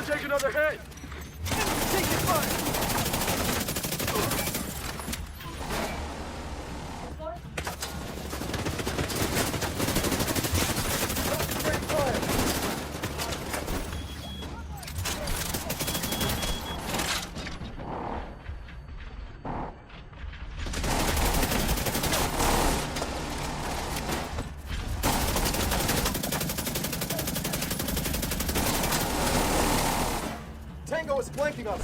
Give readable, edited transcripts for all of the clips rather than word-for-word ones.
take another hit! Taking fire! Tango is flanking us.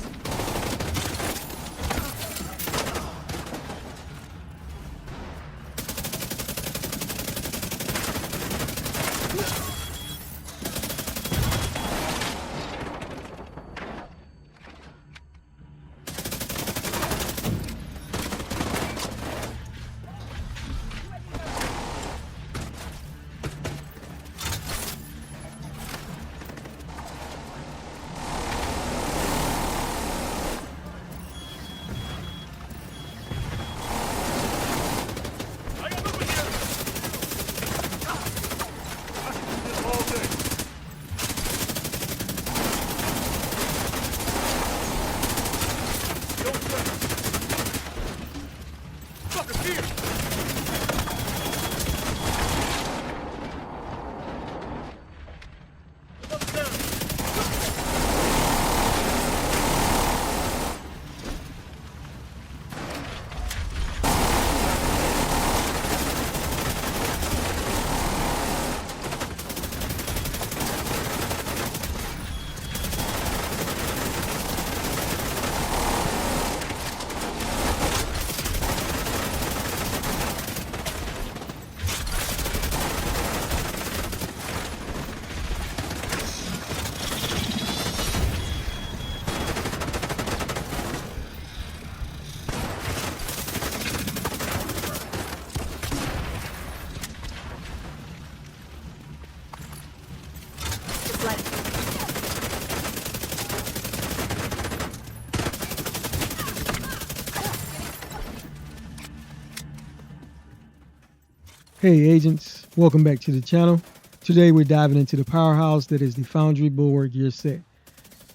Hey agents, welcome back to the channel. Today we're diving into the powerhouse that is the Foundry Bulwark gear set.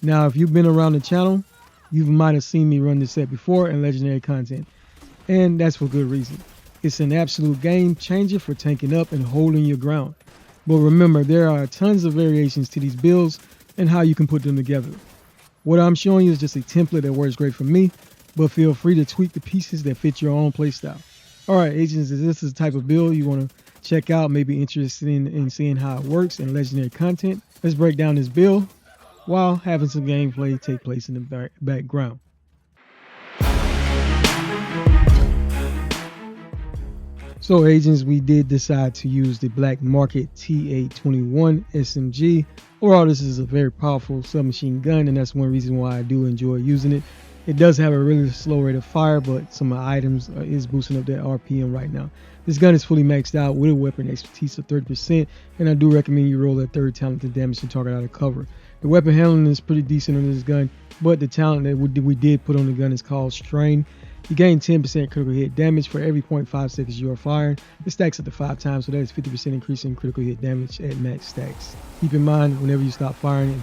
Now if you've been around the channel, you might have seen me run this set before in legendary content, and that's for good reason. It's an absolute game changer for tanking up and holding your ground. But remember, there are tons of variations to these builds and how you can put them together. What I'm showing you is just a template that works great for me, but feel free to tweak the pieces that fit your own playstyle. Alright agents, if this is the type of build you want to check out, maybe interested in seeing how it works in legendary content, let's break down this build while having some gameplay take place in the background. So agents, we did decide to use the Black Market T821 SMG. Overall, this is a very powerful submachine gun, and that's one reason why I do enjoy using it. It does have a really slow rate of fire, but some of the items is boosting up that RPM right now. This gun is fully maxed out with a weapon expertise of 30%, and I do recommend you roll that third talent to damage the target out of cover. The weapon handling is pretty decent on this gun, but the talent that we did put on the gun is called Strain. You gain 10% critical hit damage for every 0.5 seconds you are firing. It stacks up to 5 times, so that is 50% increase in critical hit damage at max stacks. Keep in mind, whenever you stop firing,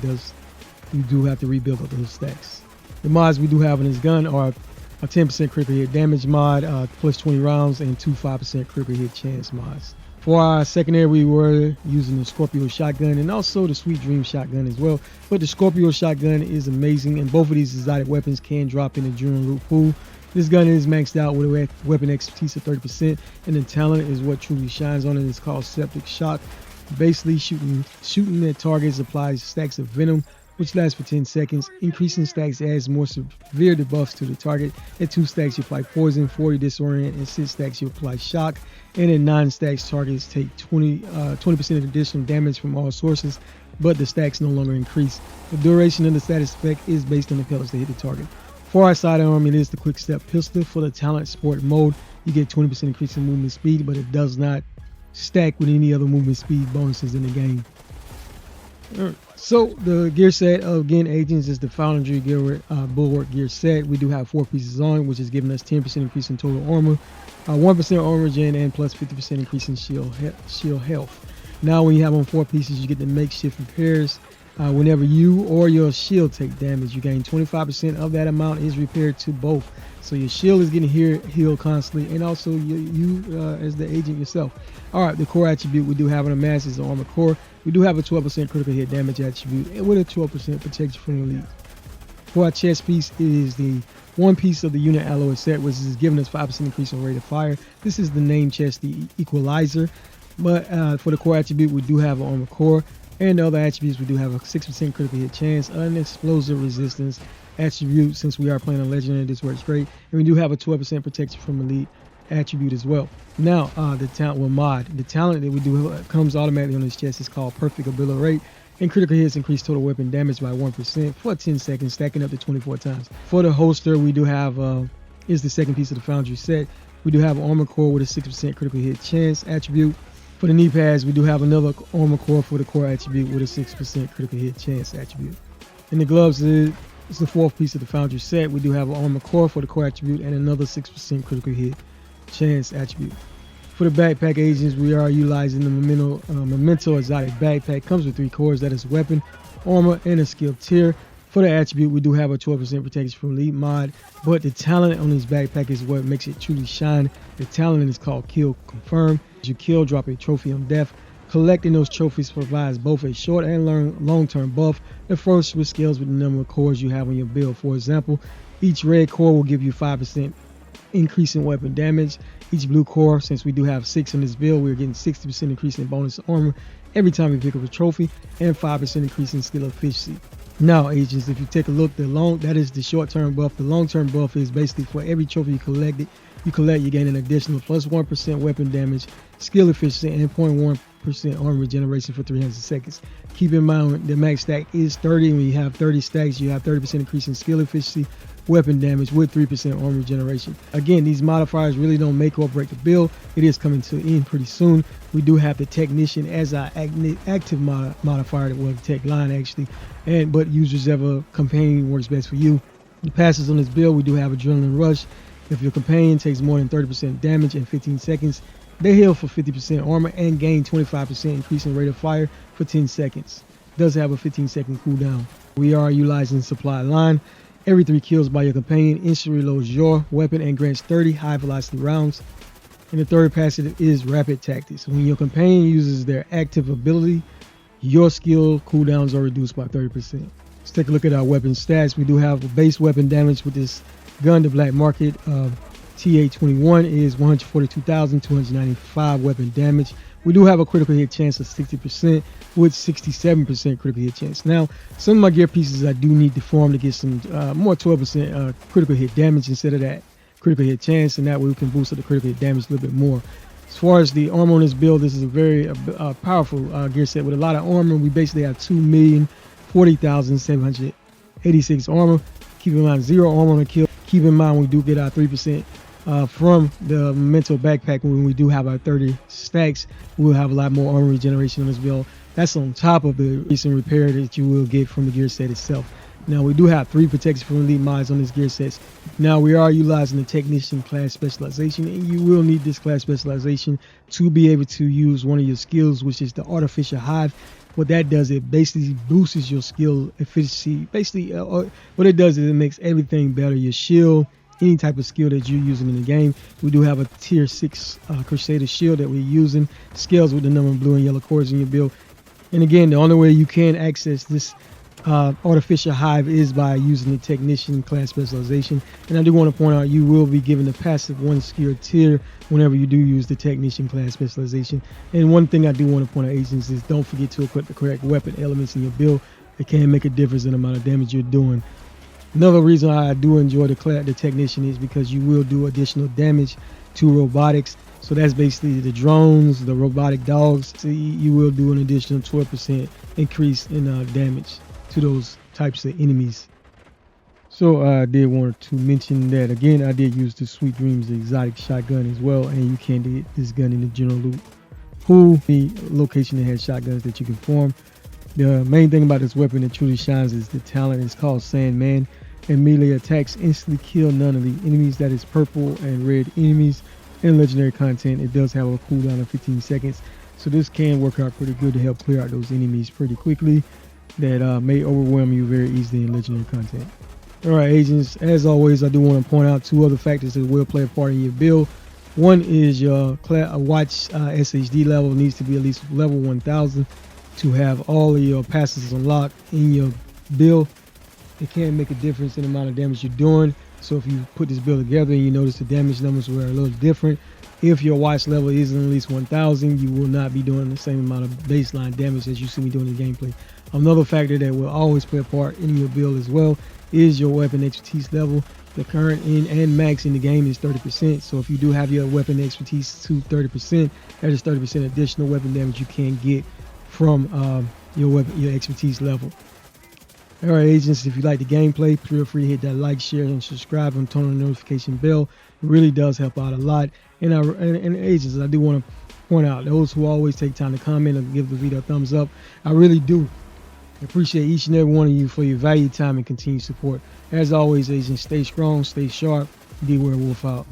you do have to rebuild up those stacks. The mods we do have on this gun are a 10% critical hit damage mod, plus 20 rounds, and 2 5% critical hit chance mods. For our secondary, we were using the Scorpio shotgun and also the Sweet Dream shotgun as well. But the Scorpio shotgun is amazing, and both of these exotic weapons can drop in the Adrenaline Loot pool. This gun is maxed out with a weapon expertise of 30%, and the talent is what truly shines on it. It's called Septic Shock. Basically, shooting at targets applies stacks of venom, which lasts for 10 seconds. Increasing stacks adds more severe debuffs to the target. At 2 stacks, you apply poison, 40 disorient, and 6 stacks, you apply shock. And at 9 stacks, targets take 20% of additional damage from all sources, but the stacks no longer increase. The duration of the status effect is based on the pellets that hit the target. For our sidearm, it is the Quick Step pistol. For the talent sport mode, you get 20% increase in movement speed, but it does not stack with any other movement speed bonuses in the game. So the gear set, again agents, is the Foundry Bulwark gear set. We do have 4 pieces on, which is giving us 10% increase in total armor, 1% armor gen, and plus 50% increase in shield health. Now when you have on 4 pieces, you get the makeshift repairs, Whenever you or your shield take damage, you gain 25% of that amount is repaired to both. So your shield is getting healed constantly, and also you as the agent yourself. All right, the core attribute we do have on the mask is the armor core. We do have a 12% critical hit damage attribute with a 12% protection from elite. For our chest piece, it is the one piece of the unit alloy set, which is giving us 5% increase on rate of fire. This is the name chest, the equalizer. But for the core attribute, we do have an armor core. And the other attributes, we do have a 6% critical hit chance, an explosive resistance attribute. Since we are playing a legendary, this works great. And we do have a 12% protection from elite attribute as well. Now, the talent that we do comes automatically on this chest is called perfect ability rate. And critical hits increase total weapon damage by 1% for 10 seconds, stacking up to 24 times. For the holster, we do have is the second piece of the Foundry set. We do have an armor core with a 6% critical hit chance attribute. For the knee pads, we do have another armor core for the core attribute with a 6% critical hit chance attribute. And the gloves is the fourth piece of the Foundry set. We do have an armor core for the core attribute and another 6% critical hit chance attribute. For the backpack agents, we are utilizing the Memento exotic backpack. Comes with 3 cores, that is weapon, armor, and a skill tier. For the attribute, we do have a 12% protection from elite mod, but the talent on this backpack is what makes it truly shine. The talent is called Kill Confirm. As you kill, drop a trophy on death. Collecting those trophies provides both a short and long-term buff. The first with scales with the number of cores you have on your build. For example, each red core will give you 5% increase in weapon damage. Each blue core, since we do have 6 in this build, we're getting 60% increase in bonus armor every time we pick up a trophy, and 5% increase in skill efficiency. Now, agents, if you take a look, that is the short-term buff. The long-term buff is basically for every trophy you gain an additional plus 1% weapon damage, skill efficiency, and 0.1% armor regeneration for 300 seconds. Keep in mind the max stack is 30. When you have 30 stacks, you have 30% increase in skill efficiency, weapon damage with 3% armor regeneration. Again, these modifiers really don't make or break the build. It is coming to an end pretty soon. We do have the technician as our active modifier, well, the tech line actually, but users have a companion works best for you. The passes on this build, we do have adrenaline rush. If your companion takes more than 30% damage in 15 seconds, they heal for 50% armor and gain 25% increase in rate of fire for 10 seconds. It does have a 15-second cooldown. We are utilizing supply line. Every 3 kills by your companion instantly reloads your weapon and grants 30 high velocity rounds. And the third passive is rapid tactics. When your companion uses their active ability, your skill cooldowns are reduced by 30%. Let's take a look at our weapon stats. We do have a base weapon damage with this gun. The black market TA21 is 142,295 weapon damage. We do have a critical hit chance of 60% with 67% critical hit chance. Now, some of my gear pieces I do need to farm to get some more 12% critical hit damage instead of that critical hit chance, and that way we can boost up the critical hit damage a little bit more. As far as the armor on this build, this is a very powerful gear set with a lot of armor. We basically have 2,040,786 armor. Keep in mind 0 armor on a kill. Keep in mind we do get our 3% from the Memento backpack. When we do have our 30 stacks, we'll have a lot more armor regeneration on this build. That's on top of the recent repair that you will get from the gear set itself. Now, we do have 3 protection from elite mods on this gear sets. Now, we are utilizing the technician class specialization, and you will need this class specialization to be able to use one of your skills, which is the artificial hive. What that does, it basically boosts your skill efficiency. Basically, what it does is it makes everything better. Your shield, any type of skill that you're using in the game. We do have a tier 6 Crusader shield that we're using. Scales with the number of blue and yellow cores in your build. And again, the only way you can access this artificial hive is by using the technician class specialization. And I do want to point out, you will be given the passive 1 skill tier whenever you do use the technician class specialization. And one thing I do want to point out, agents, is don't forget to equip the correct weapon elements in your build. It can make a difference in the amount of damage you're doing. Another reason why I do enjoy the technician is because you will do additional damage to robotics. So that's basically the drones, the robotic dogs. So you will do an additional 12% increase in damage to those types of enemies. So I did want to mention that again, I did use the Sweet Dreams exotic shotgun as well, and you can get this gun in the general loot pool, the location that has shotguns that you can farm. The main thing about this weapon that truly shines is the talent. It's called Sandman, and melee attacks instantly kill none of the enemies. That is purple and red enemies. In legendary content, it does have a cooldown of 15 seconds, so this can work out pretty good to help clear out those enemies pretty quickly. that may overwhelm you very easily in legendary content. Alright agents, as always I do want to point out two other factors that will play a part in your build. One is your watch SHD level needs to be at least level 1000 to have all of your passes unlocked in your build. It can make a difference in the amount of damage you're doing. So if you put this build together and you notice the damage numbers were a little different, if your watch level isn't at least 1000, you will not be doing the same amount of baseline damage as you see me doing in the gameplay. Another factor that will always play a part in your build as well is your weapon expertise level. The current and max in the game is 30%. So if you do have your weapon expertise to 30%, that is 30% additional weapon damage you can get from your expertise level. Alright agents, if you like the gameplay, feel free to hit that like, share, and subscribe and turn on the notification bell. It really does help out a lot. And agents, I do want to point out, those who always take time to comment and give the video a thumbs up, I really do appreciate each and every one of you for your valued time and continued support. As always agents, stay strong, stay sharp, beware wolf out.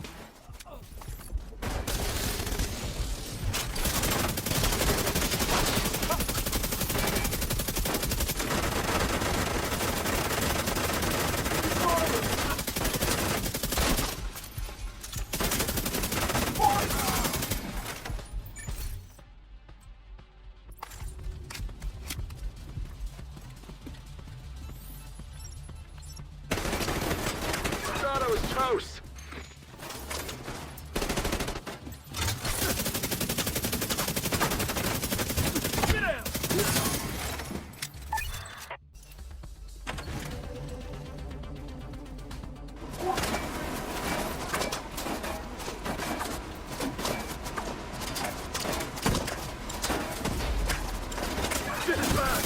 Toast! Get out! Get it back!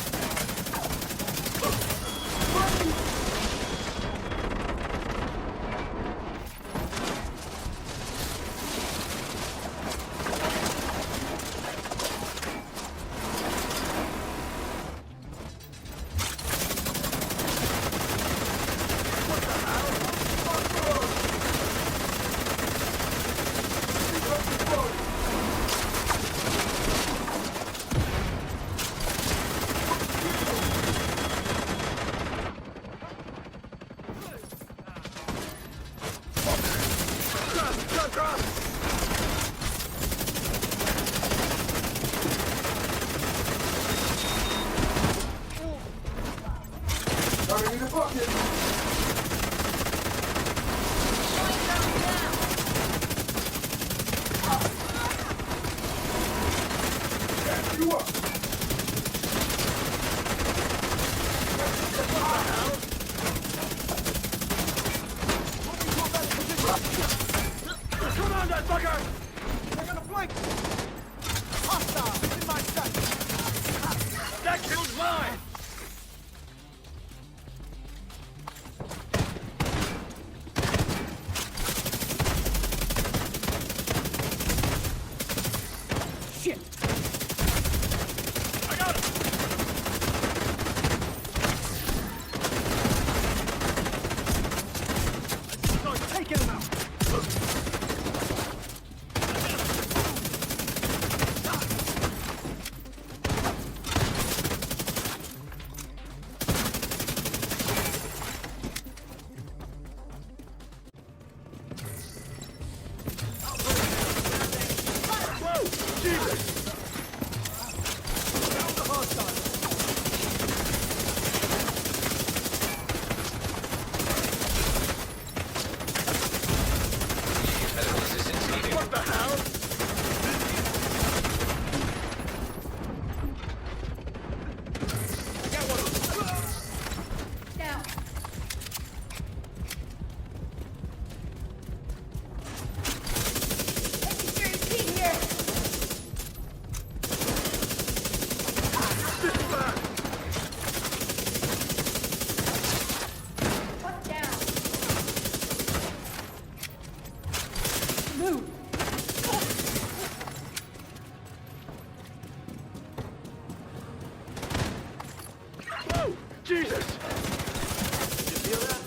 Come on, that fucker! They're gonna flank! Hostile! In my sight! That kill's mine! Shit! I got him! Start taking him out! What the hell? I got one of them. Down. Making sure you see here. This is bad. What's down? Move. Whoa! Jesus! Did you feel that?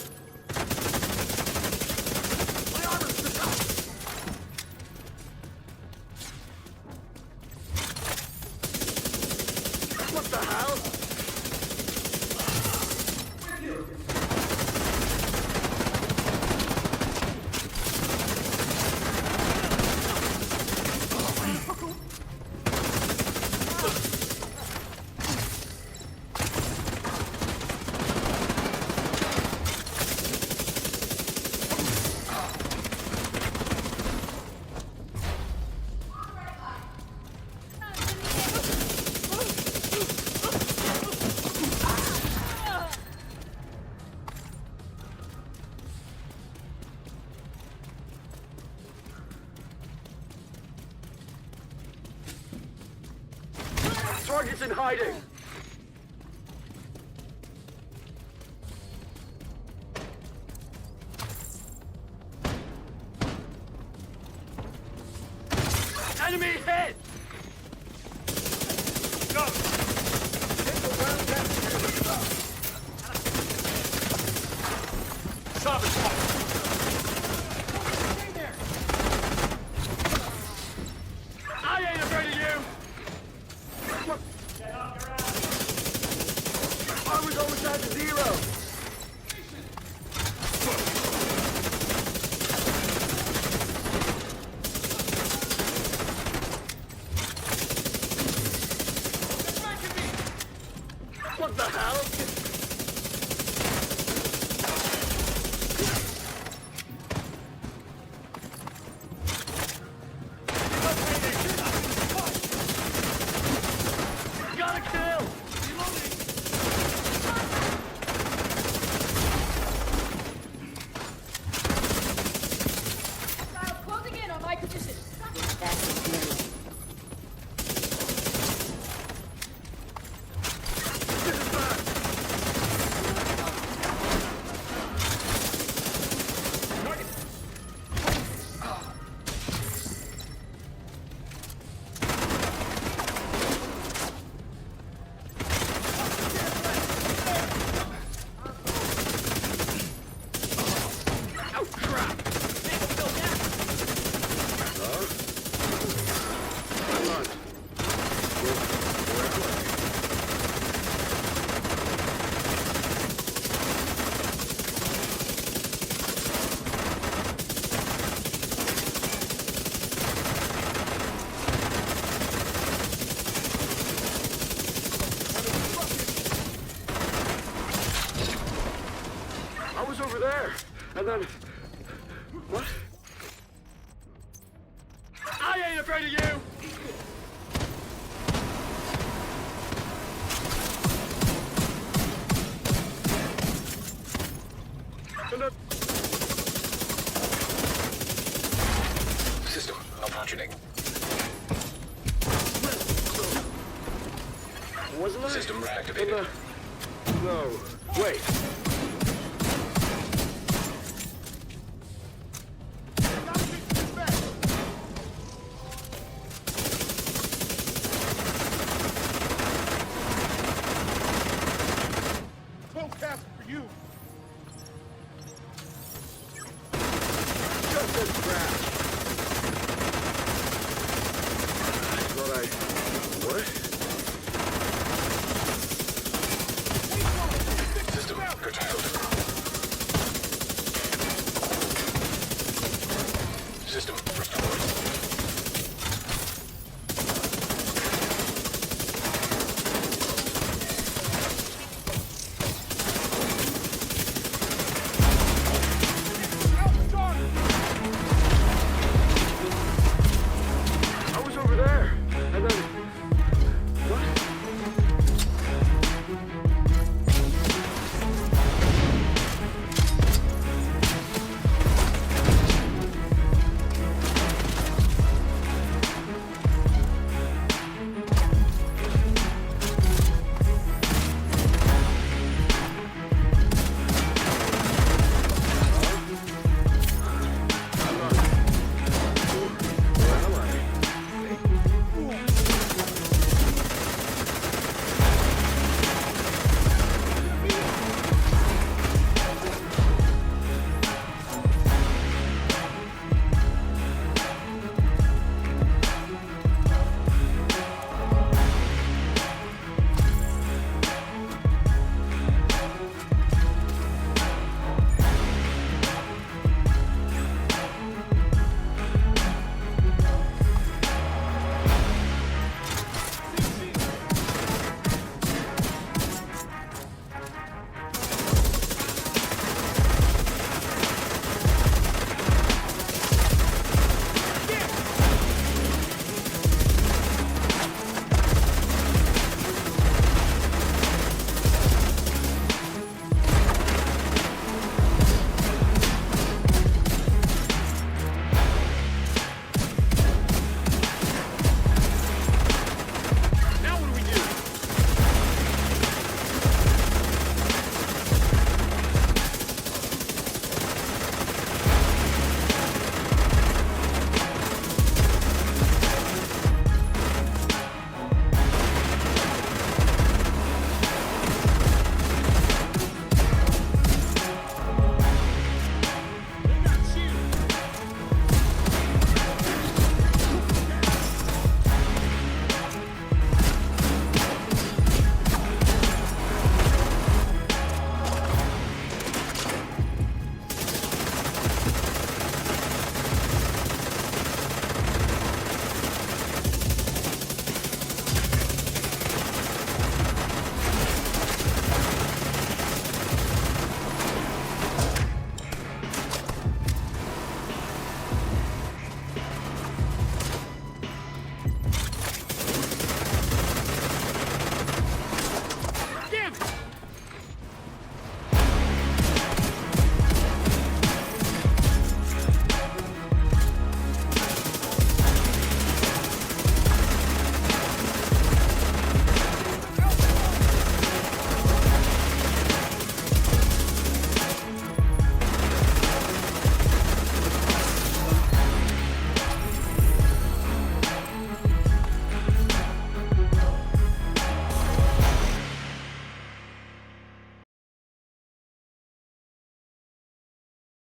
My armor's stuck out! What the hell? Target's in hiding. Enemy hit! Go! Hit the round down. Sabotage! Stay there! I ain't afraid of you! What? Get off your ass! I was almost at zero! What the hell? Got a kill! Reloading! Closing in on my position. This is bad! Oh, crap! Hello? Come on. I was over there, and then... What? I ain't afraid of you! System malfunctioning. Wasn't there? System reactivated. No. Wait.